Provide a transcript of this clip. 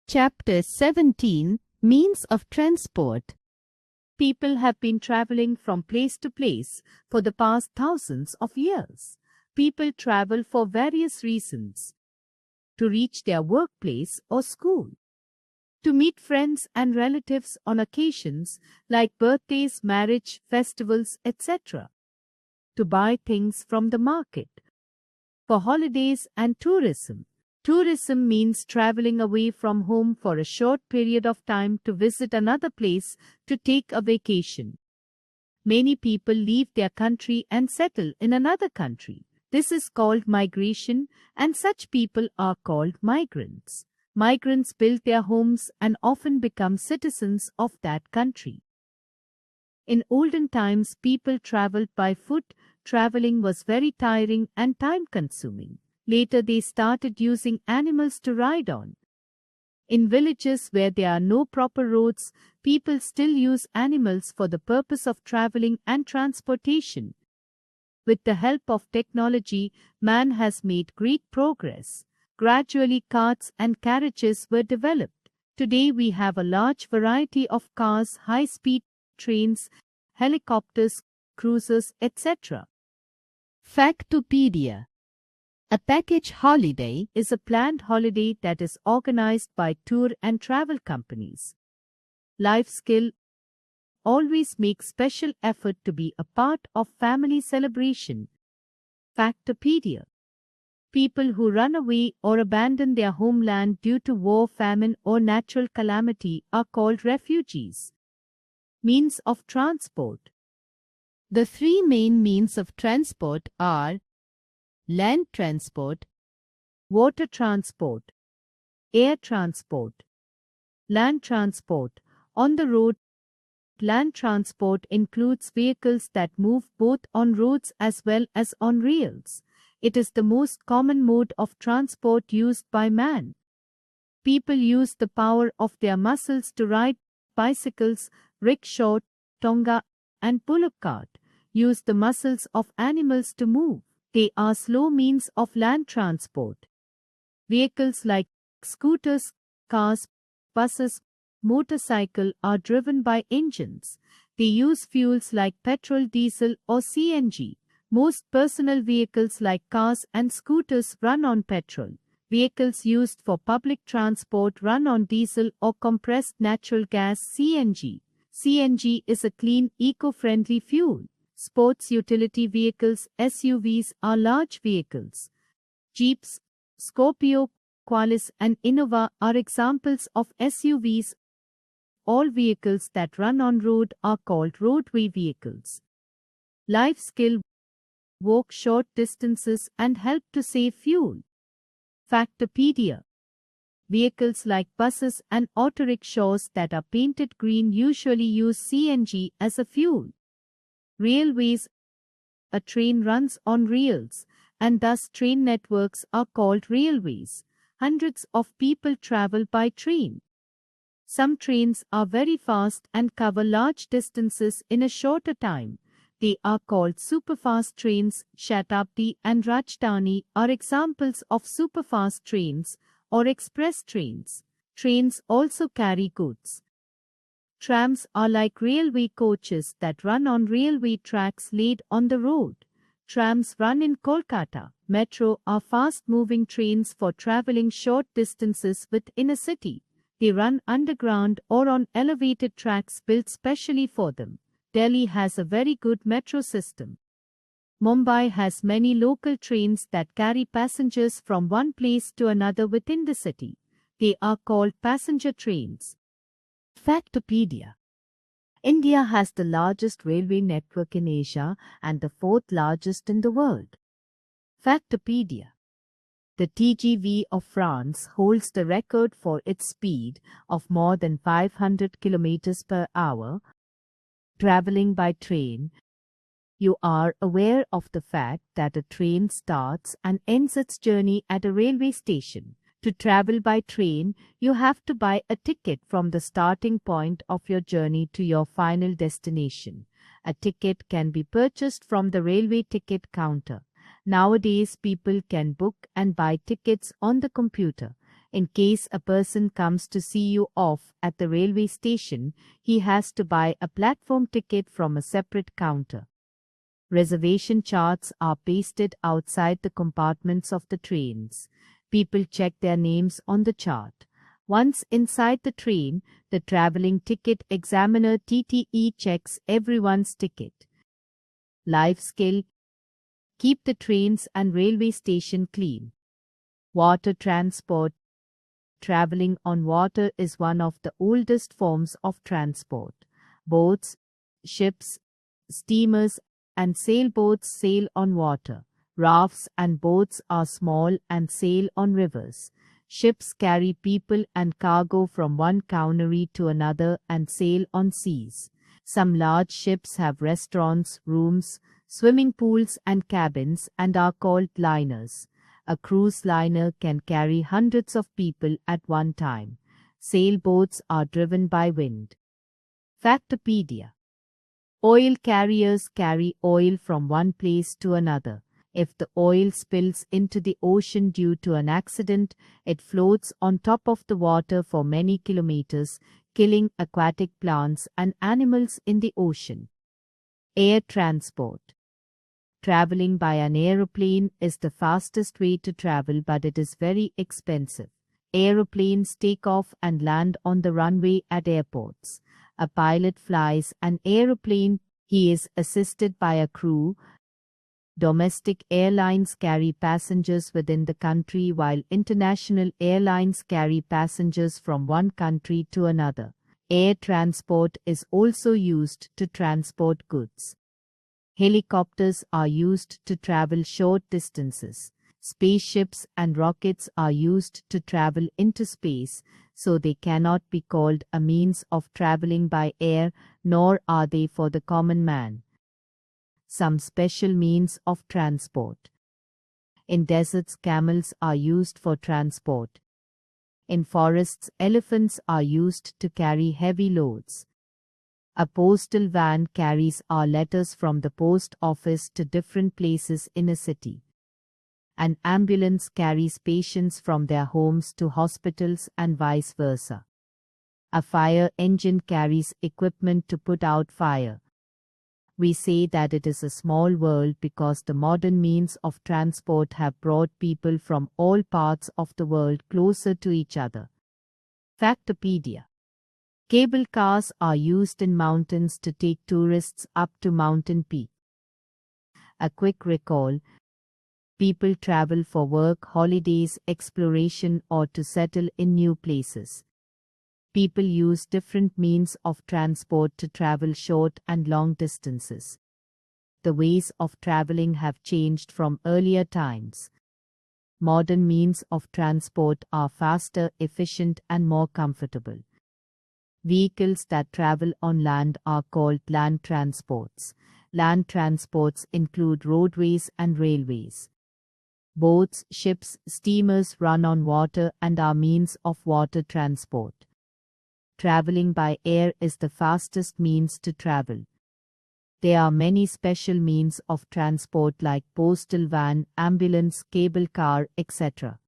Chapter 17 Means of Transport. People have been traveling from place to place for the past thousands of years. People travel for various reasons: to reach their workplace or school, to meet friends and relatives on occasions like birthdays, marriage, festivals, etc., to buy things from the market, for holidays and tourism. Tourism means traveling away from home for a short period of time to visit another place, to take a vacation. Many people leave their country and settle in another country. This is called migration, and such people are called migrants. Migrants build their homes and often become citizens of that country. In olden times, people traveled by foot. Traveling was very tiring and time-consuming. Later, they started using animals to ride on. In villages where there are no proper roads, people still use animals for the purpose of traveling and transportation. With the help of technology, man has made great progress. Gradually, carts and carriages were developed. Today, we have a large variety of cars, high-speed trains, helicopters, cruisers, etc. Factopedia. A package holiday is a planned holiday that is organized by tour and travel companies. Life skill: always make special effort to be a part of family celebration. Factopedia. People who run away or abandon their homeland due to war, famine, or natural calamity are called refugees. Means of transport. The three main means of transport are land transport, water transport, air transport. Land transport. On the road, land transport includes vehicles that move both on roads as well as on rails. It is the most common mode of transport used by man. People use the power of their muscles to ride. Bicycles, rickshaw, tonga, and bullock cart use the muscles of animals to move. They are slow means of land transport. Vehicles like scooters, cars, buses, motorcycle are driven by engines. They use fuels like petrol, diesel, or CNG. Most personal vehicles like cars and scooters run on petrol. Vehicles used for public transport run on diesel or compressed natural gas (CNG). CNG is a clean, eco-friendly fuel. Sports utility vehicles (SUVs) are large vehicles. Jeeps, Scorpio, Qualis and Innova are examples of SUVs. All vehicles that run on road are called roadway vehicles. Life skill: walk short distances and help to save fuel. Factopedia. Vehicles like buses and autorickshaws that are painted green usually use CNG as a fuel. Railways. A train runs on rails, and thus train networks are called railways. Hundreds of people travel by train. Some trains are very fast and cover large distances in a shorter time. They are called superfast trains. Shatabdi and Rajdhani are examples of superfast trains or express trains. Trains also carry goods. Trams are like railway coaches that run on railway tracks laid on the road. Trams run in Kolkata. Metro are fast-moving trains for traveling short distances within a city. They run underground or on elevated tracks built specially for them. Delhi has a very good metro system. Mumbai has many local trains that carry passengers from one place to another within the city. They are called passenger trains. Factopedia. India has the largest railway network in Asia and the fourth largest in the world. Factopedia. The TGV of France holds the record for its speed of more than 500 km per hour. Traveling by train. You are aware of the fact that a train starts and ends its journey at a railway station. To travel by train, you have to buy a ticket from the starting point of your journey to your final destination. A ticket can be purchased from the railway ticket counter. Nowadays, people can book and buy tickets on the computer. In case a person comes to see you off at the railway station, he has to buy a platform ticket from a separate counter. Reservation charts are pasted outside the compartments of the trains. People check their names on the chart. Once inside the train, the traveling ticket examiner TTE checks everyone's ticket. Life skill: keep the trains and railway station clean. Water transport. Traveling on water is one of the oldest forms of transport. Boats, ships, steamers, and sailboats sail on water. Rafts and boats are small and sail on rivers. Ships carry people and cargo from one country to another and sail on seas. Some large ships have restaurants, rooms, swimming pools, and cabins and are called liners. A cruise liner can carry hundreds of people at one time. Sailboats are driven by wind. Factopedia. Oil carriers carry oil from one place to another. If the oil spills into the ocean due to an accident, it floats on top of the water for many kilometers, killing aquatic plants and animals in the ocean. Air transport. Traveling by an aeroplane is the fastest way to travel, but it is very expensive. Aeroplanes take off and land on the runway at airports. A pilot flies an aeroplane. He is assisted by a crew. Domestic airlines carry passengers within the country, while international airlines carry passengers from one country to another. Air transport is also used to transport goods. Helicopters are used to travel short distances. Spaceships and rockets are used to travel into space, so they cannot be called a means of traveling by air, nor are they for the common man. Some special means of transport. In deserts, camels are used for transport. In forests, elephants are used to carry heavy loads. A postal van carries our letters from the post office to different places in a city. An ambulance carries patients from their homes to hospitals and vice versa. A fire engine carries equipment to put out fire. We say that it is a small world because the modern means of transport have brought people from all parts of the world closer to each other. Factopedia. Cable cars are used in mountains to take tourists up to mountain peak. A quick recall: people travel for work, holidays, exploration, or to settle in new places. People use different means of transport to travel short and long distances. The ways of traveling have changed from earlier times. Modern means of transport are faster, efficient, and more comfortable. Vehicles that travel on land are called land transports. Land transports include roadways and railways. Boats, ships, steamers run on water and are means of water transport. Traveling by air is the fastest means to travel. There are many special means of transport like postal van, ambulance, cable car, etc.